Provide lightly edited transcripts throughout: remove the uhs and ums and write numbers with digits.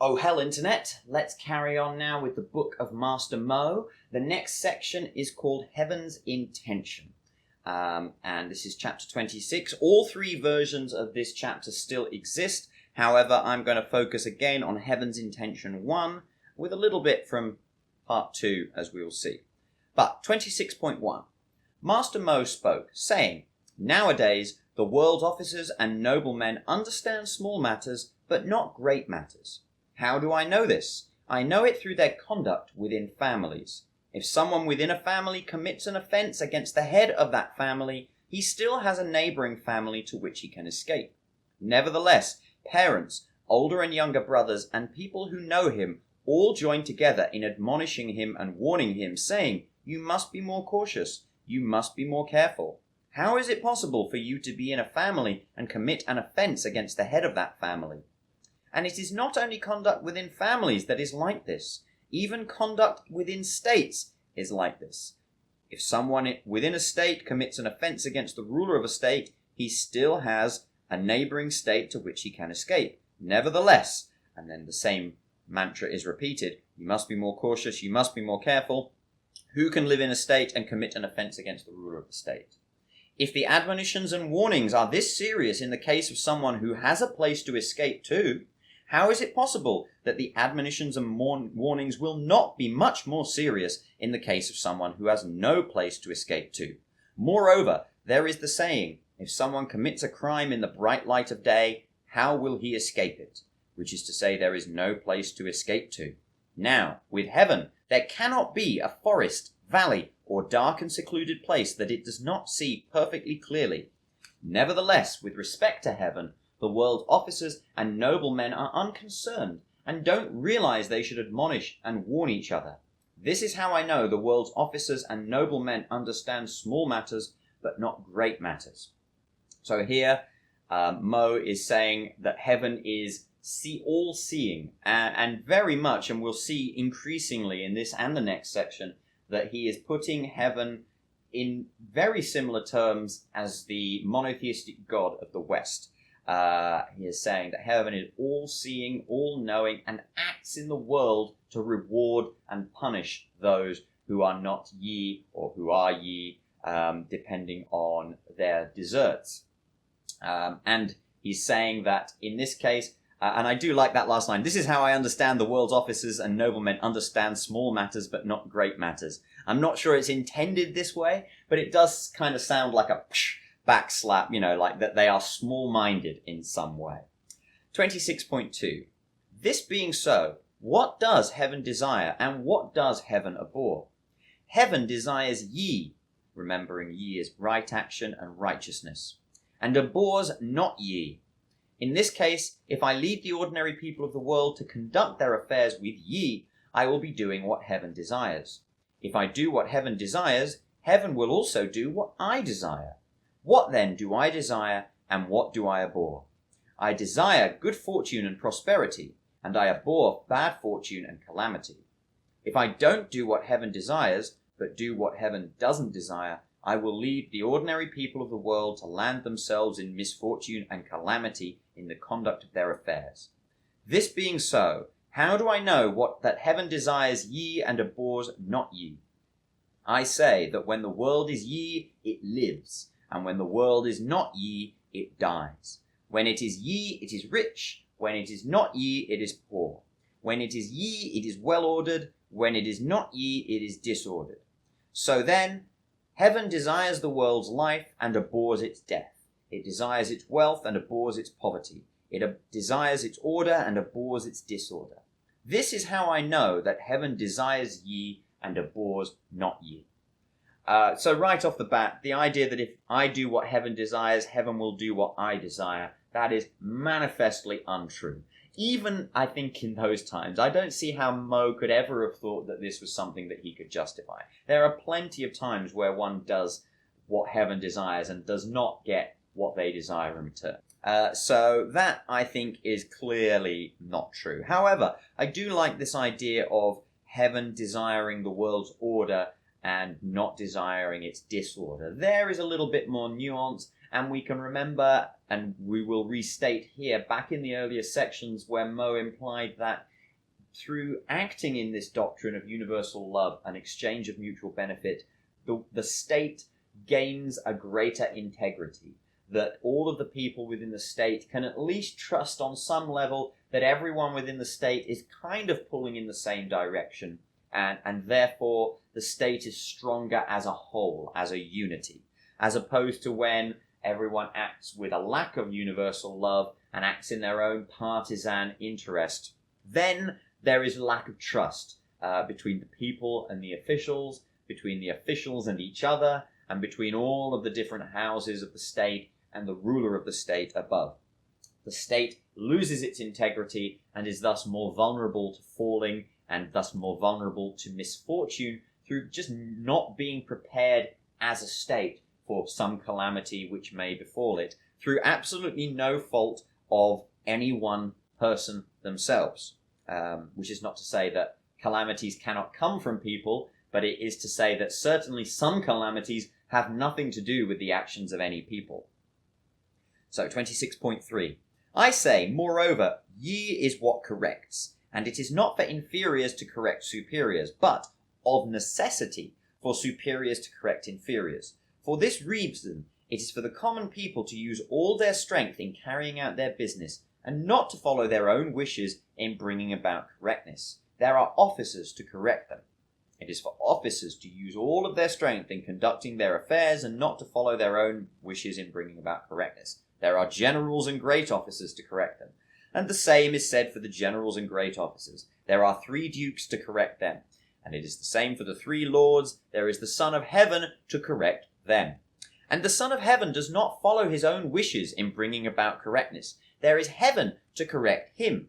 Oh hell internet, let's carry on now with the book of Master Mo. The next section is called Heaven's Intention. And this is chapter 26. All three versions of this chapter still exist. However, I'm going to focus again on Heaven's Intention 1 with a little bit from part 2 as we will see. But 26.1. Master Mo spoke, saying, "Nowadays the world's officers and noblemen understand small matters, but not great matters. How do I know this? I know it through their conduct within families. If someone within a family commits an offence against the head of that family, he still has a neighbouring family to which he can escape. Nevertheless, parents, older and younger brothers, and people who know him all join together in admonishing him and warning him, saying, 'You must be more cautious, you must be more careful. How is it possible for you to be in a family and commit an offence against the head of that family?' And it is not only conduct within families that is like this. Even conduct within states is like this. If someone within a state commits an offence against the ruler of a state, he still has a neighbouring state to which he can escape. Nevertheless," and then the same mantra is repeated, "you must be more cautious, you must be more careful. Who can live in a state and commit an offence against the ruler of the state? If the admonitions and warnings are this serious in the case of someone who has a place to escape to, how is it possible that the admonitions and warnings will not be much more serious in the case of someone who has no place to escape to? Moreover, there is the saying, if someone commits a crime in the bright light of day, how will he escape it? Which is to say, there is no place to escape to. Now, with heaven, there cannot be a forest, valley, or dark and secluded place that it does not see perfectly clearly. Nevertheless, with respect to heaven, the world's officers and noblemen are unconcerned and don't realize they should admonish and warn each other. This is how I know the world's officers and noblemen understand small matters but not great matters." So here Mo is saying that heaven is all-seeing and very much, and we'll see increasingly in this and the next section, that he is putting heaven in very similar terms as the monotheistic God of the West. He is saying that heaven is all-seeing, all-knowing, and acts in the world to reward and punish those who are not ye or who are ye, depending on their deserts. And he's saying that in this case, and I do like that last line, "This is how I understand the world's officers and noblemen understand small matters but not great matters." I'm not sure it's intended this way, but it does kind of sound like a backslap, like that they are small-minded in some way. 26.2. This being so, what does heaven desire and what does heaven abhor? Heaven desires ye, remembering ye is right action and righteousness, and abhors not ye. In this case, if I lead the ordinary people of the world to conduct their affairs with ye, I will be doing what heaven desires. If I do what heaven desires, heaven will also do what I desire. What then do I desire, and what do I abhor? I desire good fortune and prosperity, and I abhor bad fortune and calamity. If I don't do what heaven desires, but do what heaven doesn't desire, I will lead the ordinary people of the world to land themselves in misfortune and calamity in the conduct of their affairs. This being so, how do I know that heaven desires ye and abhors not ye? I say that when the world is ye, it lives, and when the world is not ye, it dies. When it is ye, it is rich. When it is not ye, it is poor. When it is ye, it is well ordered. When it is not ye, it is disordered. So then, heaven desires the world's life and abhors its death. It desires its wealth and abhors its poverty. It desires its order and abhors its disorder. This is how I know that heaven desires ye and abhors not ye." So right off the bat, the idea that if I do what heaven desires, heaven will do what I desire, that is manifestly untrue. Even, I think, in those times, I don't see how Mo could ever have thought that this was something that he could justify. There are plenty of times where one does what heaven desires and does not get what they desire in return. So that, I think, is clearly not true. However, I do like this idea of heaven desiring the world's order and not desiring its disorder. There is a little bit more nuance, and we can remember, and we will restate here, back in the earlier sections where Mo implied that through acting in this doctrine of universal love and exchange of mutual benefit, the state gains a greater integrity, that all of the people within the state can at least trust on some level that everyone within the state is kind of pulling in the same direction, and therefore the state is stronger as a whole, as a unity, as opposed to when everyone acts with a lack of universal love and acts in their own partisan interest. Then there is lack of trust between the people and the officials, between the officials and each other, and between all of the different houses of the state and the ruler of the state above. The state loses its integrity and is thus more vulnerable to falling and thus more vulnerable to misfortune through just not being prepared as a state for some calamity which may befall it, through absolutely no fault of any one person themselves. Which is not to say that calamities cannot come from people, but it is to say that certainly some calamities have nothing to do with the actions of any people. So 26.3. I say, moreover, ye is what corrects, and it is not for inferiors to correct superiors, but of necessity for superiors to correct inferiors. For this reason, it is for the common people to use all their strength in carrying out their business, and not to follow their own wishes in bringing about correctness. There are officers to correct them. It is for officers to use all of their strength in conducting their affairs and not to follow their own wishes in bringing about correctness. There are generals and great officers to correct them. And the same is said for the generals and great officers. There are 3 dukes to correct them. And it is the same for the 3 lords. There is the Son of Heaven to correct them. And the Son of Heaven does not follow his own wishes in bringing about correctness. There is heaven to correct him.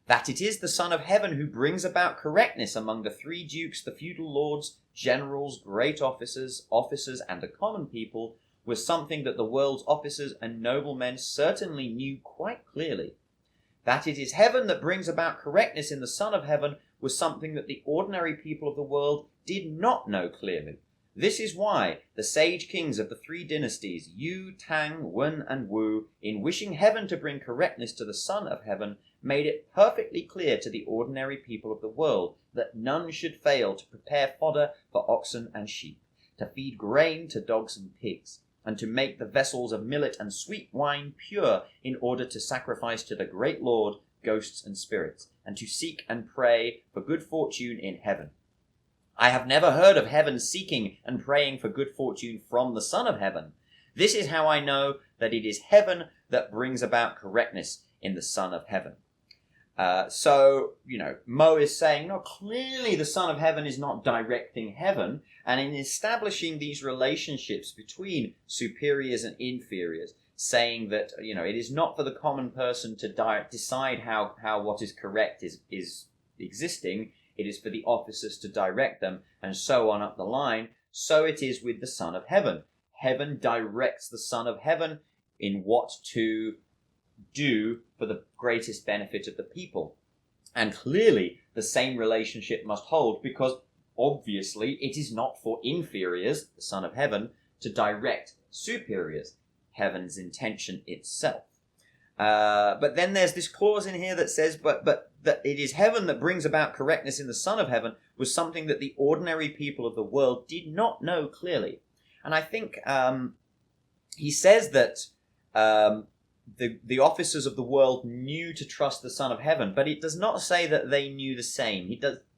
That it is the Son of Heaven who brings about correctness among the 3 dukes, the feudal lords, generals, great officers, and the common people, was something that the world's officers and noblemen certainly knew quite clearly. That it is heaven that brings about correctness in the Son of Heaven was something that the ordinary people of the world did not know clearly. This is why the sage kings of the 3 dynasties, Yu, Tang, Wen, and Wu, in wishing heaven to bring correctness to the Son of Heaven, made it perfectly clear to the ordinary people of the world that none should fail to prepare fodder for oxen and sheep, to feed grain to dogs and pigs, and to make the vessels of millet and sweet wine pure in order to sacrifice to the great Lord ghosts and spirits, and to seek and pray for good fortune in heaven. I have never heard of heaven seeking and praying for good fortune from the Son of Heaven. This is how I know that it is heaven that brings about correctness in the Son of Heaven. Mo is saying, no, clearly the Son of Heaven is not directing heaven, and in establishing these relationships between superiors and inferiors, saying that, it is not for the common person to decide how what is correct is existing. It is for the officers to direct them, and so on up the line. So it is with the Son of Heaven. Heaven directs the Son of Heaven in what to do for the greatest benefit of the people. And clearly, the same relationship must hold, because obviously it is not for inferiors, the Son of Heaven, to direct superiors, heaven's intention itself. But then there's this clause in here that says, but that it is heaven that brings about correctness in the Son of Heaven was something that the ordinary people of the world did not know clearly. And I think he says that the officers of the world knew to trust the Son of Heaven, but it does not say that they knew the same.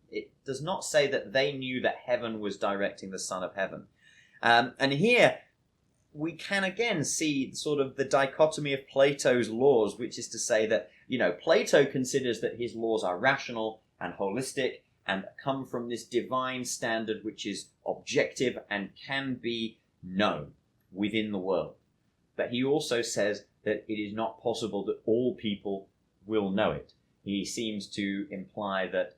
It does not say that they knew that heaven was directing the Son of Heaven. And here we can again see sort of the dichotomy of Plato's laws, which is to say that, Plato considers that his laws are rational and holistic and come from this divine standard which is objective and can be known within the world. But he also says that it is not possible that all people will know it. He seems to imply that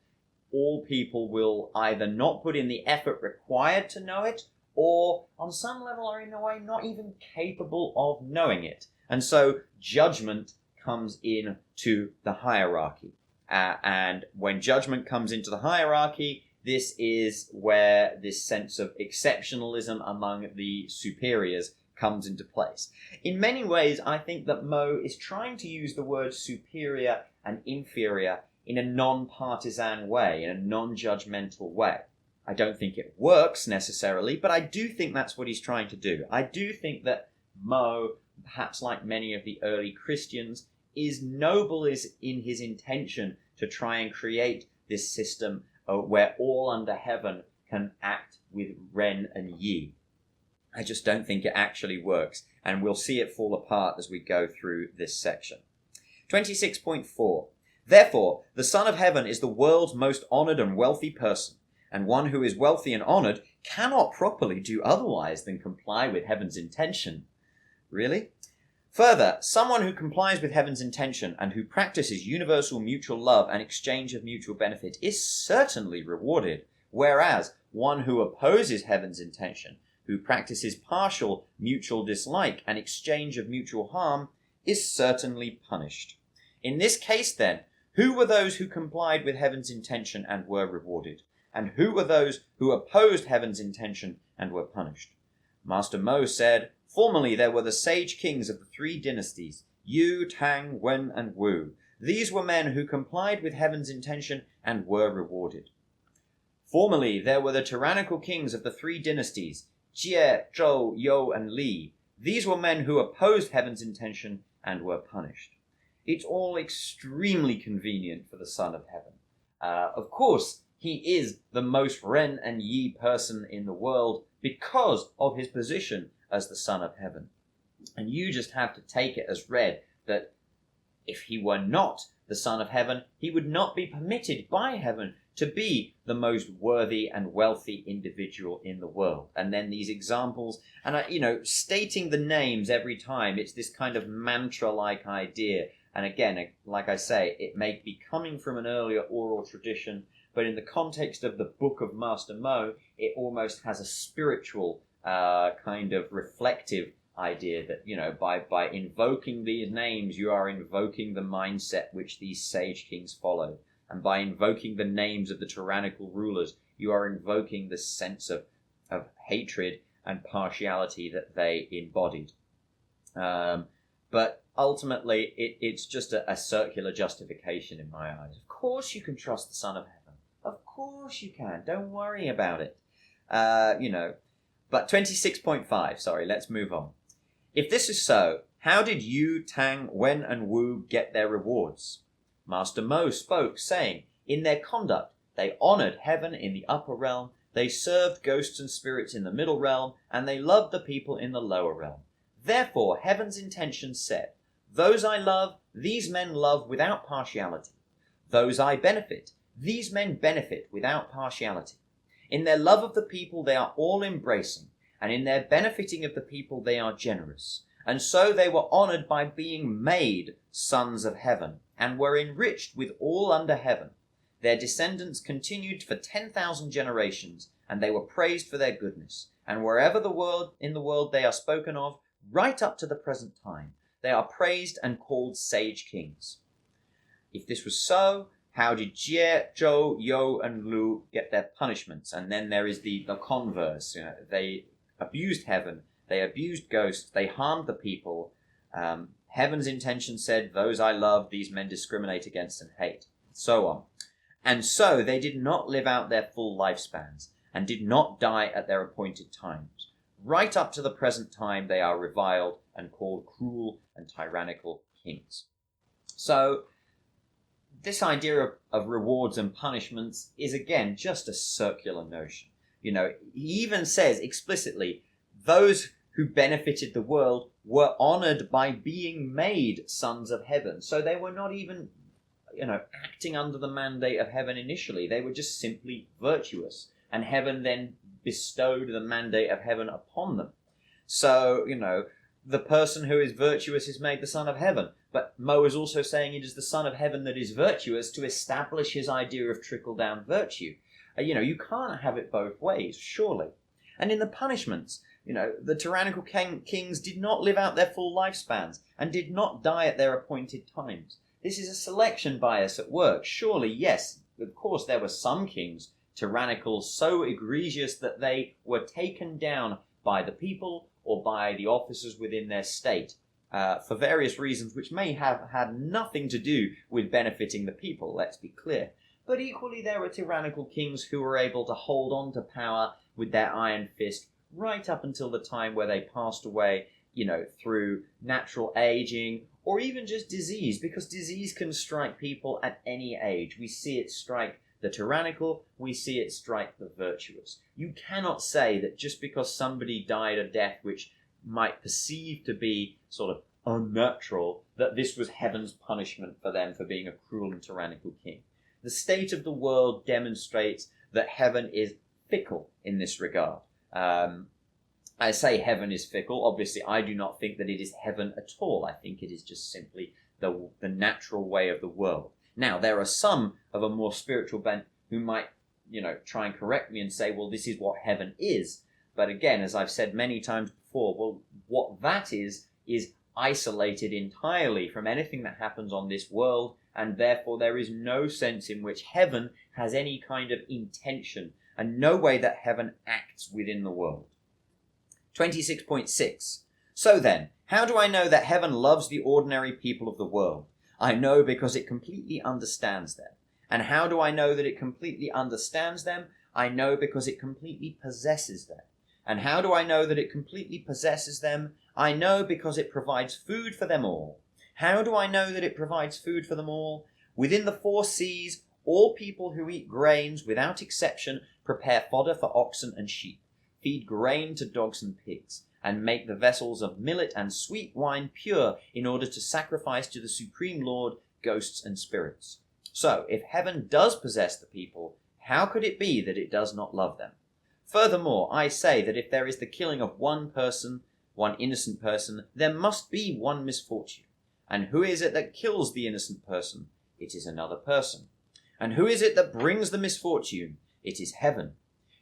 all people will either not put in the effort required to know it, or on some level are in a way not even capable of knowing it. And so judgment comes in to the hierarchy. And when judgment comes into the hierarchy, this is where this sense of exceptionalism among the superiors comes into place. In many ways, I think that Mo is trying to use the word superior and inferior in a non-partisan way, in a non-judgmental way. I don't think it works necessarily, but I do think that's what he's trying to do. I do think that Mo, perhaps like many of the early Christians, is noble in his intention to try and create this system where all under heaven can act with Ren and Yi. I just don't think it actually works, and we'll see it fall apart as we go through this section. 26.4. Therefore, the Son of Heaven is the world's most honored and wealthy person, and one who is wealthy and honored cannot properly do otherwise than comply with heaven's intention. Really? Further, someone who complies with heaven's intention and who practices universal mutual love and exchange of mutual benefit is certainly rewarded, whereas one who opposes heaven's intention, who practices partial mutual dislike and exchange of mutual harm, is certainly punished. In this case, then, who were those who complied with heaven's intention and were rewarded? And who were those who opposed heaven's intention and were punished? Master Mo said, formerly there were the sage kings of the 3 dynasties, Yu, Tang, Wen, and Wu. These were men who complied with heaven's intention and were rewarded. Formerly there were the tyrannical kings of the 3 dynasties, Jie, Zhou, You, and Li. These were men who opposed heaven's intention and were punished. It's all extremely convenient for the Son of Heaven. Of course, he is the most Ren and Yi person in the world because of his position as the Son of Heaven. And you just have to take it as read that if he were not the Son of Heaven, he would not be permitted by heaven to be the most worthy and wealthy individual in the world. And then these examples, and stating the names every time, it's this kind of mantra-like idea. And again, like I say, it may be coming from an earlier oral tradition, but in the context of the book of Master Mo, it almost has a spiritual kind of reflective idea that, by invoking these names, you are invoking the mindset which these sage kings followed. And by invoking the names of the tyrannical rulers, you are invoking the sense of hatred and partiality that they embodied. But ultimately, it's just a circular justification in my eyes. Of course you can trust the Son of Heaven. Of course you can. Don't worry about it. But 26.5, sorry, let's move on. If this is so, how did Yu, Tang, Wen, and Wu get their rewards? Master Mo spoke, saying, in their conduct, they honored heaven in the upper realm, they served ghosts and spirits in the middle realm, and they loved the people in the lower realm. Therefore, heaven's intention said, those I love, these men love without partiality. Those I benefit, these men benefit without partiality. In their love of the people, they are all embracing, and in their benefiting of the people, they are generous. And so they were honored by being made sons of heaven, and were enriched with all under heaven. Their descendants continued for 10,000 generations, and they were praised for their goodness. And wherever in the world they are spoken of, right up to the present time, they are praised and called sage kings. If this was so, how did Jie, Zhou, You, and Lu get their punishments? And then there is the converse. They abused heaven, they abused ghosts, they harmed the people. Heaven's intention said, those I love, these men discriminate against and hate, so on. And so they did not live out their full lifespans, and did not die at their appointed times. Right up to the present time, they are reviled and called cruel and tyrannical kings. So, this idea of rewards and punishments is, again, just a circular notion. He even says explicitly, those who benefited the world were honored by being made sons of heaven. So they were not even, acting under the mandate of heaven initially. They were just simply virtuous. And heaven then bestowed the mandate of heaven upon them. So, the person who is virtuous is made the son of heaven. But Mo is also saying it is the son of heaven that is virtuous to establish his idea of trickle-down virtue. You can't have it both ways, surely. And in the punishments, the tyrannical kings did not live out their full lifespans and did not die at their appointed times. This is a selection bias at work. Surely, yes, of course there were some kings, tyrannical, so egregious that they were taken down by the people or by the officers within their state. for various reasons which may have had nothing to do with benefiting the people, let's be clear. But equally there were tyrannical kings who were able to hold on to power with their iron fist right up until the time where they passed away, through natural aging or even just disease, because disease can strike people at any age. We see it strike the tyrannical, we see it strike the virtuous. You cannot say that just because somebody died a death which might perceive to be sort of unnatural, that this was heaven's punishment for them for being a cruel and tyrannical king. The state of the world demonstrates that heaven is fickle in this regard. I say heaven is fickle. Obviously, I do not think that it is heaven at all. I think it is just simply the natural way of the world. Now, there are some of a more spiritual bent who might, try and correct me and say, well, this is what heaven is. But again, as I've said many times before, well, what that is isolated entirely from anything that happens on this world, and therefore there is no sense in which heaven has any kind of intention, and no way that heaven acts within the world. 26.6. So then, how do I know that heaven loves the ordinary people of the world? I know because it completely understands them. And how do I know that it completely understands them? I know because it completely possesses them. And how do I know that it completely possesses them? I know because it provides food for them all. How do I know that it provides food for them all? Within the 4 seas, all people who eat grains, without exception, prepare fodder for oxen and sheep, feed grain to dogs and pigs, and make the vessels of millet and sweet wine pure in order to sacrifice to the Supreme Lord ghosts and spirits. So, if heaven does possess the people, how could it be that it does not love them? Furthermore, I say that if there is the killing of one person, one innocent person, there must be one misfortune. And who is it that kills the innocent person? It is another person. And who is it that brings the misfortune? It is heaven.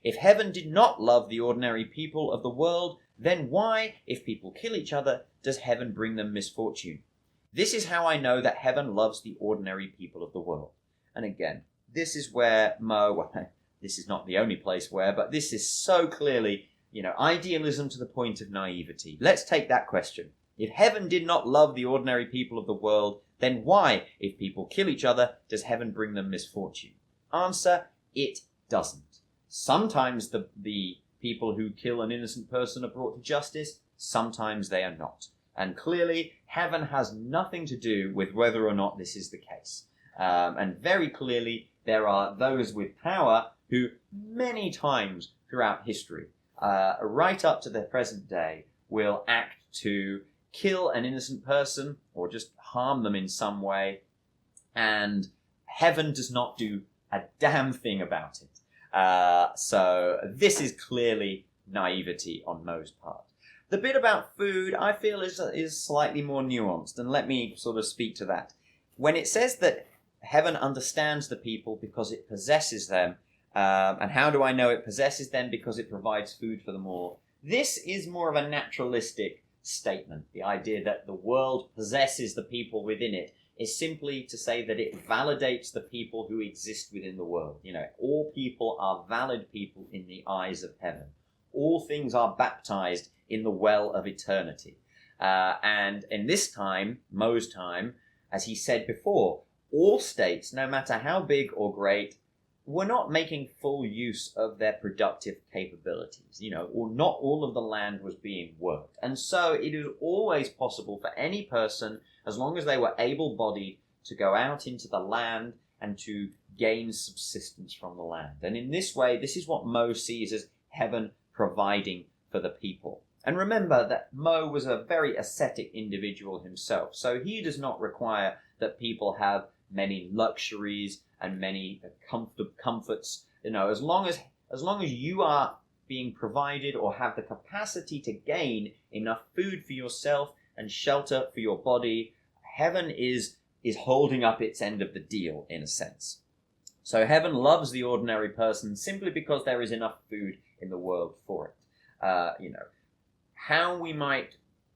If heaven did not love the ordinary people of the world, then why, if people kill each other, does heaven bring them misfortune? This is how I know that heaven loves the ordinary people of the world. And again, this is where this is not the only place where, but this is so clearly, idealism to the point of naivety. Let's take that question. If heaven did not love the ordinary people of the world, then why, if people kill each other, does heaven bring them misfortune? Answer, it doesn't. Sometimes the people who kill an innocent person are brought to justice, sometimes they are not. And clearly, heaven has nothing to do with whether or not this is the case. And very clearly, there are those with power who many times throughout history, right up to the present day, will act to kill an innocent person or just harm them in some way, and heaven does not do a damn thing about it. So this is clearly naivety on Mo's part. The bit about food, I feel, is slightly more nuanced, and let me sort of speak to that. When it says that heaven understands the people because it possesses them, and how do I know it possesses them? Because it provides food for them all. This is more of a naturalistic statement. The idea that the world possesses the people within it is simply to say that it validates the people who exist within the world. All people are valid people in the eyes of heaven. All things are baptized in the well of eternity. And in this time, Mo's time, as he said before, all states, no matter how big or great, were not making full use of their productive capabilities, or not all of the land was being worked. And so it is always possible for any person, as long as they were able-bodied, to go out into the land and to gain subsistence from the land. And in this way, this is what Mo sees as heaven providing for the people. And remember that Mo was a very ascetic individual himself, so he does not require that people have many luxuries and many comforts. As long as you are being provided or have the capacity to gain enough food for yourself and shelter for your body, heaven is holding up its end of the deal, in a sense. So heaven loves the ordinary person simply because there is enough food in the world for it. How we might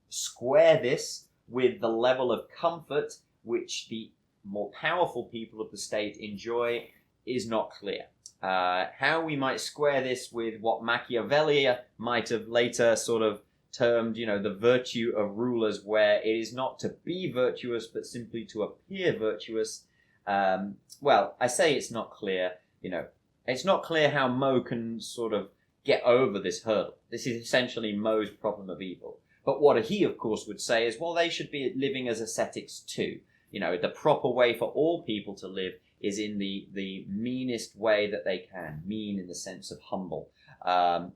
square this with the level of comfort which the more powerful people of the state enjoy is not clear. How we might square this with what Machiavelli might have later sort of termed, the virtue of rulers, where it is not to be virtuous, but simply to appear virtuous. Well, I say it's not clear, it's not clear how Mo can sort of get over this hurdle. This is essentially Mo's problem of evil. But what he, of course, would say is, well, they should be living as ascetics too. The proper way for all people to live is in the meanest way that they can. Mean in the sense of humble.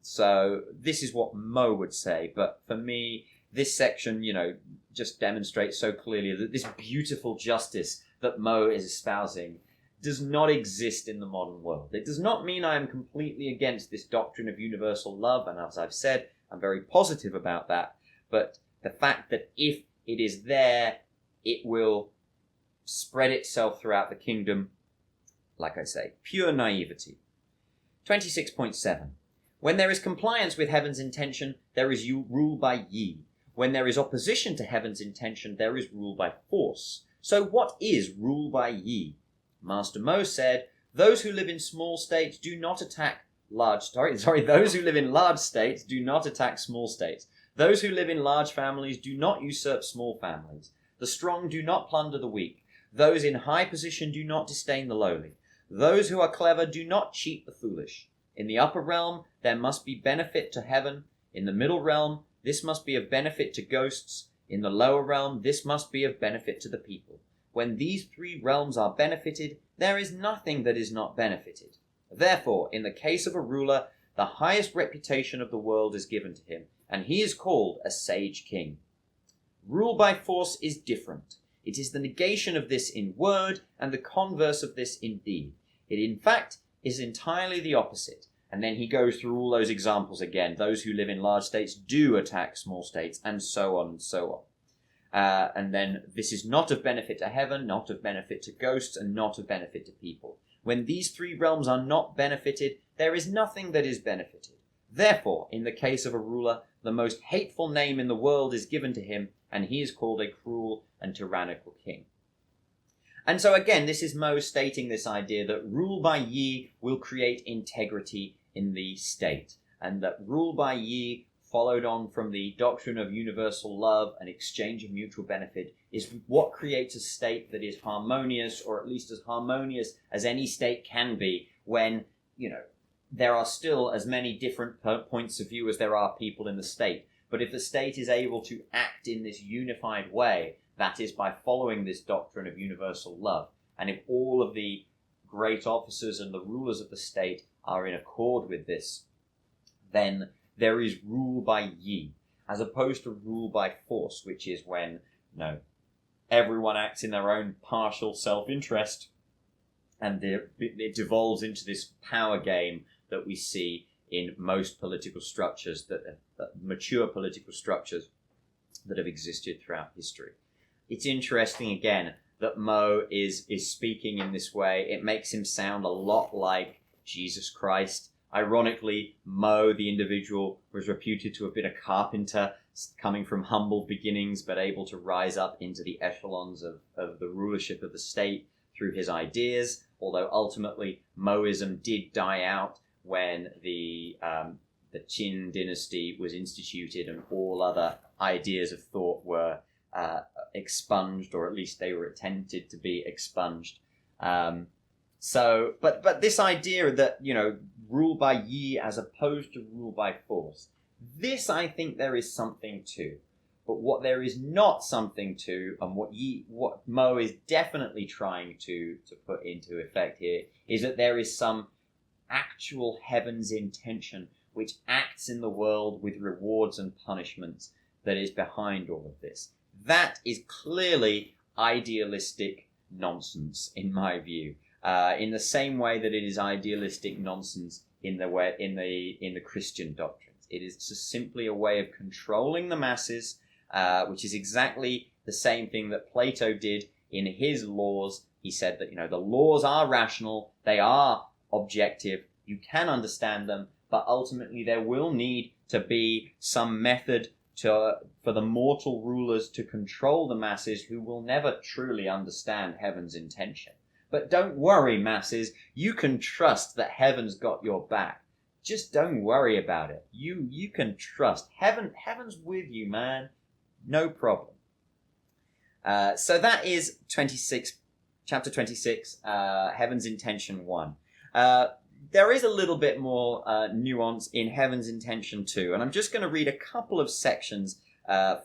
So this is what Mo would say. But for me, this section, just demonstrates so clearly that this beautiful justice that Mo is espousing does not exist in the modern world. It does not mean I am completely against this doctrine of universal love, and as I've said, I'm very positive about that. But the fact that if it is there, it will spread itself throughout the kingdom, like I say, pure naivety. 26.7. When there is compliance with heaven's intention, there is rule by ye. When there is opposition to heaven's intention, there is rule by force. So what is rule by ye? Master Mo said, those who live in small states do not attack those who live in large states do not attack small states. Those who live in large families do not usurp small families. The strong do not plunder the weak. Those in high position do not disdain the lowly. Those who are clever do not cheat the foolish. In the upper realm, there must be benefit to heaven. In the middle realm, this must be of benefit to ghosts. In the lower realm, this must be of benefit to the people. When these three realms are benefited, there is nothing that is not benefited. Therefore, in the case of a ruler, the highest reputation of the world is given to him, and he is called a sage king. Rule by force is different. It is the negation of this in word and the converse of this in deed. It, in fact, is entirely the opposite. And then he goes through all those examples again. Those who live in large states do attack small states, and so on and so on. And then this is not of benefit to heaven, not of benefit to ghosts, and not of benefit to people. When these three realms are not benefited, there is nothing that is benefited. Therefore, in the case of a ruler, the most hateful name in the world is given to him, and he is called a cruel and tyrannical king. And so again, this is Mo stating this idea that rule by ye will create integrity in the state, and that rule by ye, followed on from the doctrine of universal love and exchange of mutual benefit, is what creates a state that is harmonious, or at least as harmonious as any state can be, when, there are still as many different points of view as there are people in the state. But if the state is able to act in this unified way, that is by following this doctrine of universal love, and if all of the great officers and the rulers of the state are in accord with this, then there is rule by ye, as opposed to rule by force, which is when everyone acts in their own partial self-interest, and it devolves into this power game that we see in most political structures, that mature political structures that have existed throughout history. It's interesting, again, that Mo is speaking in this way. It makes him sound a lot like Jesus Christ. Ironically, Mo, the individual, was reputed to have been a carpenter, coming from humble beginnings, but able to rise up into the echelons of the rulership of the state through his ideas, although ultimately Mohism did die out when the Qin dynasty was instituted and all other ideas of thought were expunged, or at least they were attempted to be expunged. But this idea that, rule by ye as opposed to rule by force, this I think there is something to. But what there is not something to, and what Mo is definitely trying to put into effect here, is that there is some actual heaven's intention which acts in the world with rewards and punishments that is behind all of this. That is clearly idealistic nonsense, in my view. In the same way that it is idealistic nonsense in the Christian doctrines. It is just simply a way of controlling the masses, which is exactly the same thing that Plato did in his laws. He said that, the laws are rational, they are objective, you can understand them, but ultimately there will need to be some method for the mortal rulers to control the masses who will never truly understand heaven's intention. But don't worry, masses, you can trust that heaven's got your back. just don't worry about it. You can trust. Heaven's with you, man. No problem. So that is chapter 26, Heaven's Intention 1. There is a little bit more nuance in Heaven's Intention 2, and I'm just going to read a couple of sections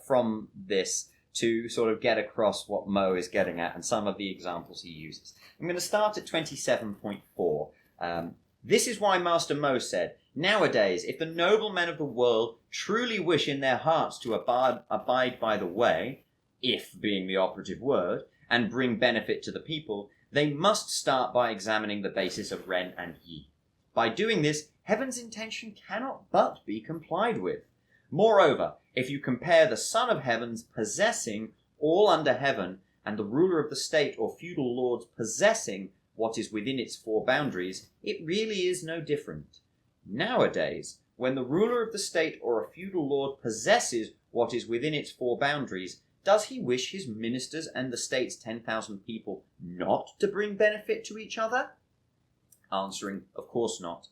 from this to sort of get across what Mo is getting at and some of the examples he uses. I'm going to start at 27.4. This is why Master Mo said, "Nowadays, if the noble men of the world truly wish in their hearts to abide by the way," if being the operative word, "and bring benefit to the people, they must start by examining the basis of Ren and Yi. By doing this, Heaven's intention cannot but be complied with. Moreover, if you compare the Son of Heaven's possessing all under heaven and the ruler of the state or feudal lords possessing what is within its four boundaries, it really is no different. Nowadays, when the ruler of the state or a feudal lord possesses what is within its four boundaries, does he wish his ministers and the state's 10,000 people not to bring benefit to each other? Answering, of course not.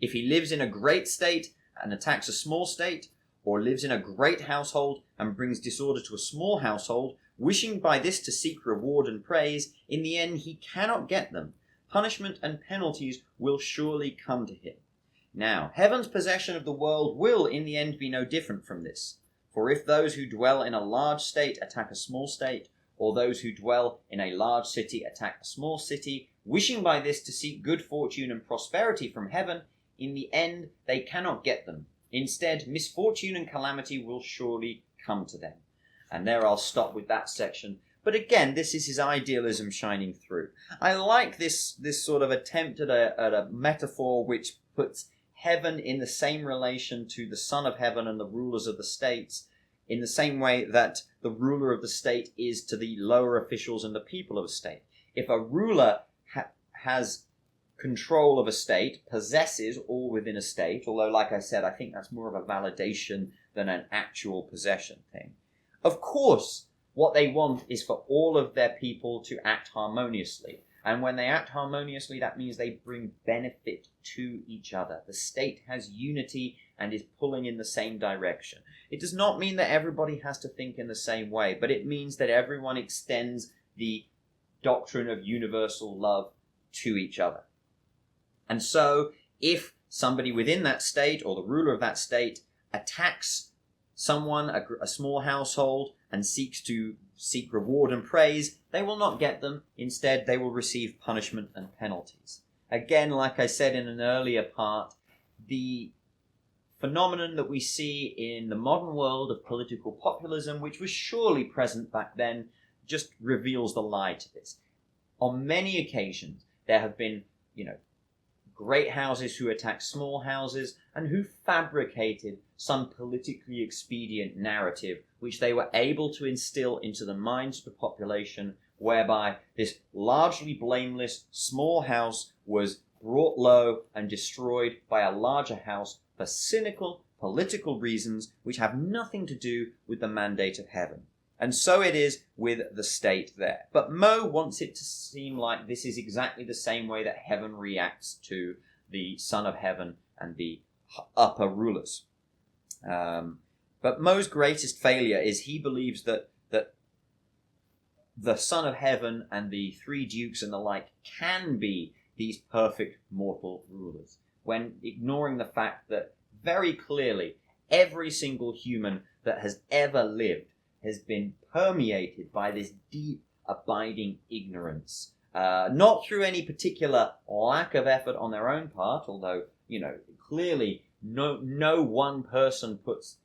If he lives in a great state and attacks a small state, or lives in a great household and brings disorder to a small household, wishing by this to seek reward and praise, in the end he cannot get them. Punishment and penalties will surely come to him. Now, heaven's possession of the world will in the end be no different from this. For if those who dwell in a large state attack a small state, or those who dwell in a large city attack a small city, wishing by this to seek good fortune and prosperity from heaven, in the end they cannot get them. Instead, misfortune and calamity will surely come to them. And there I'll stop with that section. But again, this is his idealism shining through. I like this sort of attempt at a metaphor which puts heaven in the same relation to the Son of Heaven and the rulers of the states, in the same way that the ruler of the state is to the lower officials and the people of a state. If a ruler has control of a state, possesses all within a state, although like I said, I think that's more of a validation than an actual possession thing. Of course, what they want is for all of their people to act harmoniously. And when they act harmoniously, that means they bring benefit to each other. The state has unity and is pulling in the same direction. It does not mean that everybody has to think in the same way, but it means that everyone extends the doctrine of universal love to each other. And so, if somebody within that state or the ruler of that state attacks someone, a small household, and seek reward and praise, they will not get them. Instead, they will receive punishment and penalties. Again, like I said in an earlier part, the phenomenon that we see in the modern world of political populism, which was surely present back then, just reveals the lie to this. On many occasions, there have been, great houses who attacked small houses and who fabricated some politically expedient narrative which they were able to instill into the minds of the population, whereby this largely blameless small house was brought low and destroyed by a larger house for cynical political reasons which have nothing to do with the mandate of heaven. And so it is with the state there. But Mo wants it to seem like this is exactly the same way that heaven reacts to the Son of Heaven and the upper rulers. But Mo's greatest failure is he believes that the Son of Heaven and the three dukes and the like can be these perfect mortal rulers, when ignoring the fact that very clearly every single human that has ever lived has been permeated by this deep, abiding ignorance. Not through any particular lack of effort on their own part, although, clearly no one person puts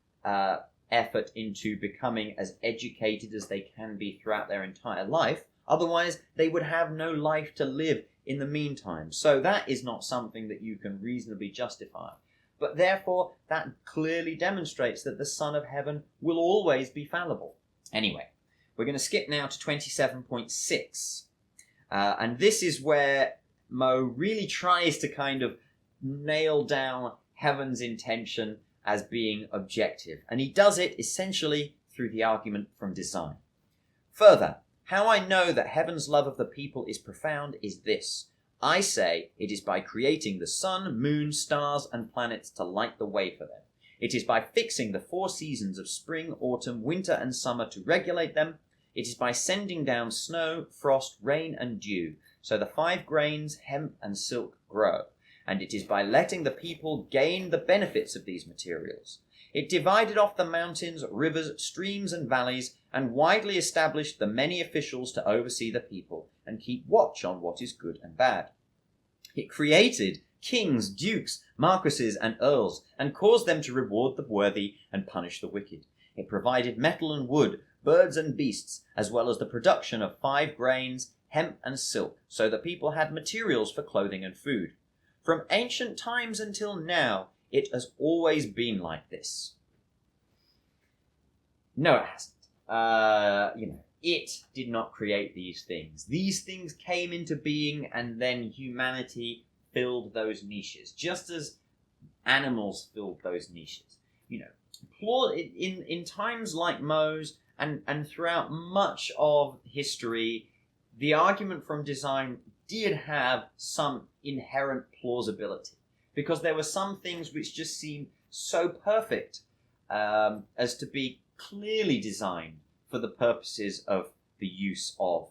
effort into becoming as educated as they can be throughout their entire life. Otherwise, they would have no life to live in the meantime. So that is not something that you can reasonably justify. But therefore, that clearly demonstrates that the Son of Heaven will always be fallible. Anyway, we're going to skip now to 27.6. And this is where Mo really tries to kind of nail down heaven's intention as being objective. And he does it essentially through the argument from design. Further, how I know that heaven's love of the people is profound is this. I say it is by creating the sun, moon, stars, and planets to light the way for them. It is by fixing the 4 seasons of spring, autumn, winter, and summer to regulate them. It is by sending down snow, frost, rain, and dew, so the 5 grains, hemp, and silk grow. And it is by letting the people gain the benefits of these materials. It divided off the mountains, rivers, streams, and valleys, and widely established the many officials to oversee the people and keep watch on what is good and bad. It created kings, dukes, marquises, and earls, and caused them to reward the worthy and punish the wicked. It provided metal and wood, birds and beasts, as well as the production of 5 grains, hemp, and silk, so the people had materials for clothing and food. From ancient times until now, it has always been like this. No, it hasn't. It did not create these things. These things came into being, and then humanity filled those niches, just as animals filled those niches. In times like Mo's and throughout much of history, the argument from design did have some inherent plausibility, because there were some things which just seemed so perfect as to be clearly designed for the purposes of the use of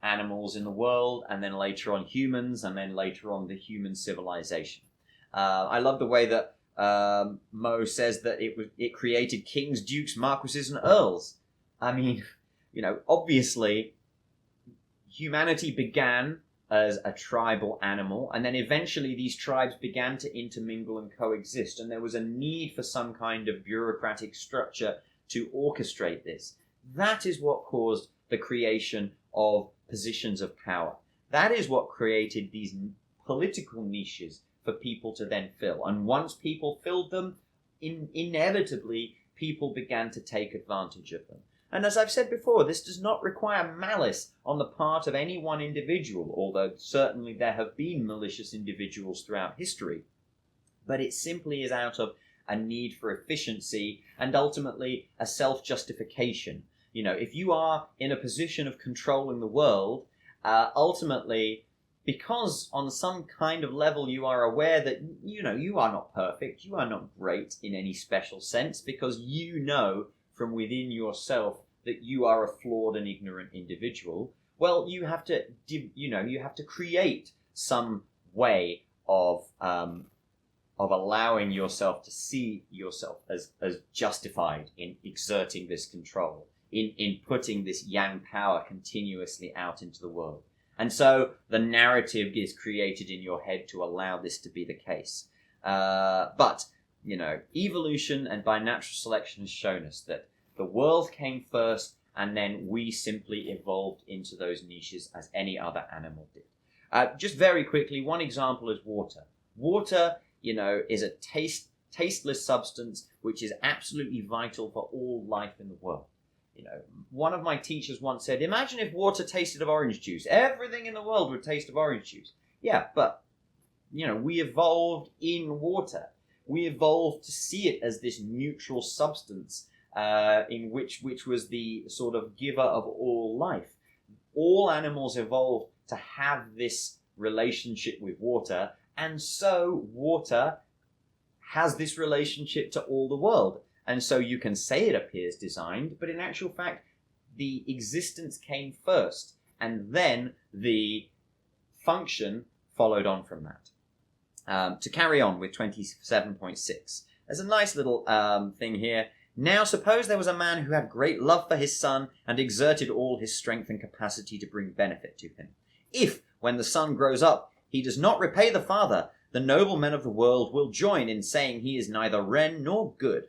animals in the world, and then later on humans, and then later on the human civilization. I love the way that Mo says that it created kings, dukes, marquises, and earls. I mean, obviously humanity began as a tribal animal, and then eventually these tribes began to intermingle and coexist, and there was a need for some kind of bureaucratic structure to orchestrate this. That is what caused the creation of positions of power. That is what created these political niches for people to then fill. And once people filled them, inevitably people began to take advantage of them. And as I've said before, this does not require malice on the part of any one individual, although certainly there have been malicious individuals throughout history. But it simply is out of a need for efficiency and ultimately a self-justification. If you are in a position of controlling the world, ultimately, because on some kind of level you are aware that, you are not perfect, you are not great in any special sense, because you know from within yourself that you are a flawed and ignorant individual, well, you have to create some way of allowing yourself to see yourself as justified in exerting this control, in putting this yang power continuously out into the world. And so the narrative is created in your head to allow this to be the case. But evolution and by natural selection has shown us that the world came first, and then we simply evolved into those niches as any other animal did. Just very quickly, one example is water. Water, is a tasteless substance which is absolutely vital for all life in the world. One of my teachers once said, imagine if water tasted of orange juice. Everything in the world would taste of orange juice. Yeah, but, we evolved in water. We evolved to see it as this neutral substance in which was the sort of giver of all life. All animals evolved to have this relationship with water, and so water has this relationship to all the world. And so you can say it appears designed, but in actual fact, the existence came first, and then the function followed on from that. To carry on with 27.6, there's a nice little thing here. Now suppose there was a man who had great love for his son and exerted all his strength and capacity to bring benefit to him. If, when the son grows up, he does not repay the father, the noblemen of the world will join in saying he is neither wren nor good.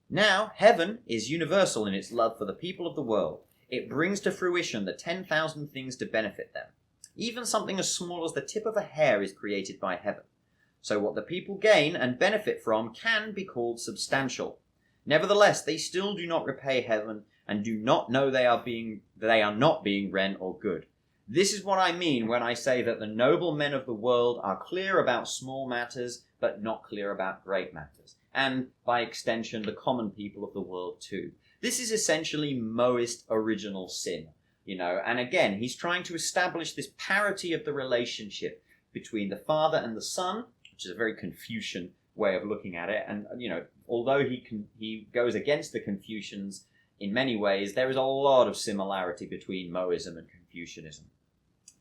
Now, heaven is universal in its love for the people of the world. It brings to fruition the 10,000 things to benefit them. Even something as small as the tip of a hair is created by heaven. So what the people gain and benefit from can be called substantial. Nevertheless, they still do not repay heaven and do not know they are not being wren or good. This is what I mean when I say that the noble men of the world are clear about small matters, but not clear about great matters. And, by extension, the common people of the world too. This is essentially Moist original sin. And again, he's trying to establish this parity of the relationship between the Father and the Son, which is a very Confucian way of looking at it. And, although he goes against the Confucians in many ways, there is a lot of similarity between Mohism and Confucianism.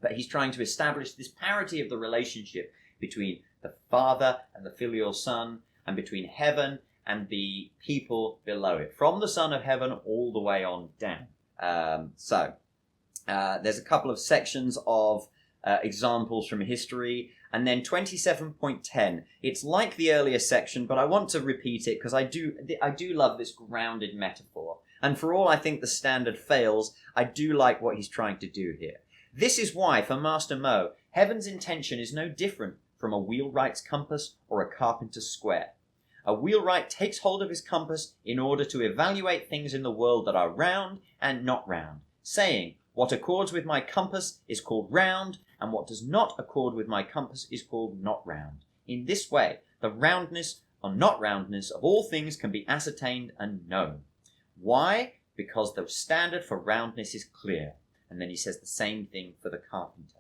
But he's trying to establish this parity of the relationship between the Father and the filial Son, and between heaven and the people below it, from the Son of Heaven all the way on down. There's a couple of sections of examples from history, and then 27.10. It's like the earlier section, but I want to repeat it because I do love this grounded metaphor. And for all I think the standard fails, I do like what he's trying to do here. This is why, for Master Mo, heaven's intention is no different from a wheelwright's compass or a carpenter's square. A wheelwright takes hold of his compass in order to evaluate things in the world that are round and not round, saying, what accords with my compass is called round, and what does not accord with my compass is called not round. In this way, the roundness or not roundness of all things can be ascertained and known. Why? Because the standard for roundness is clear. And then he says the same thing for the carpenter.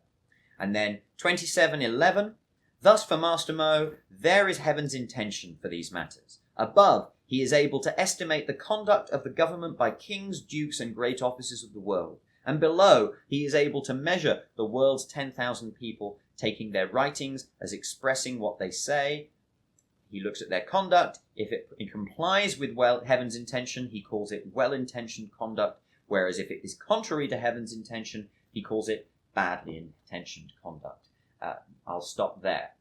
And then 27:11, thus for Master Mo, there is heaven's intention for these matters. Above, he is able to estimate the conduct of the government by kings, dukes, and great officers of the world. And below, he is able to measure the world's 10,000 people, taking their writings as expressing what they say. He looks at their conduct. If it complies with heaven's intention, he calls it well-intentioned conduct, whereas if it is contrary to heaven's intention, he calls it badly intentioned conduct. I'll stop there.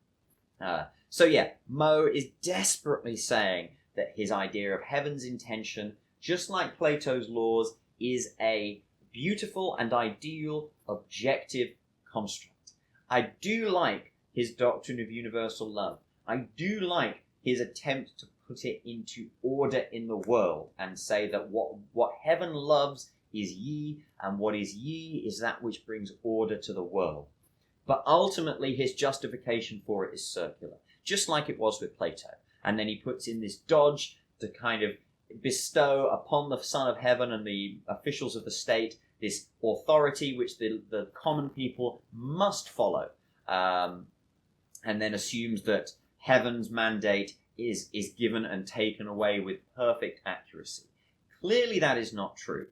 Mo is desperately saying that his idea of heaven's intention, just like Plato's laws, is a beautiful and ideal objective construct. I do like his doctrine of universal love. I do like his attempt to put it into order in the world and say that what heaven loves is ye, and what is ye is that which brings order to the world. But ultimately his justification for it is circular, just like it was with Plato. And then he puts in this dodge to kind of bestow upon the Son of Heaven and the officials of the state this authority which the common people must follow, and then assumes that heaven's mandate is given and taken away with perfect accuracy. Clearly that is not true.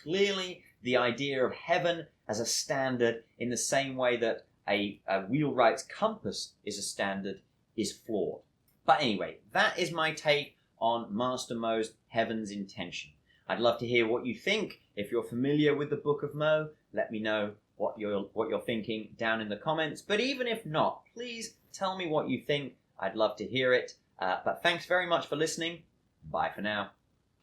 Clearly the idea of heaven as a standard, in the same way that a wheelwright's compass is a standard, is flawed. But anyway, that is my take on Master Mo's heaven's intention. I'd love to hear what you think. If you're familiar with the Book of Mo, let me know what you're thinking down in the comments. But even if not, please tell me what you think. I'd love to hear it. But thanks very much for listening. Bye for now.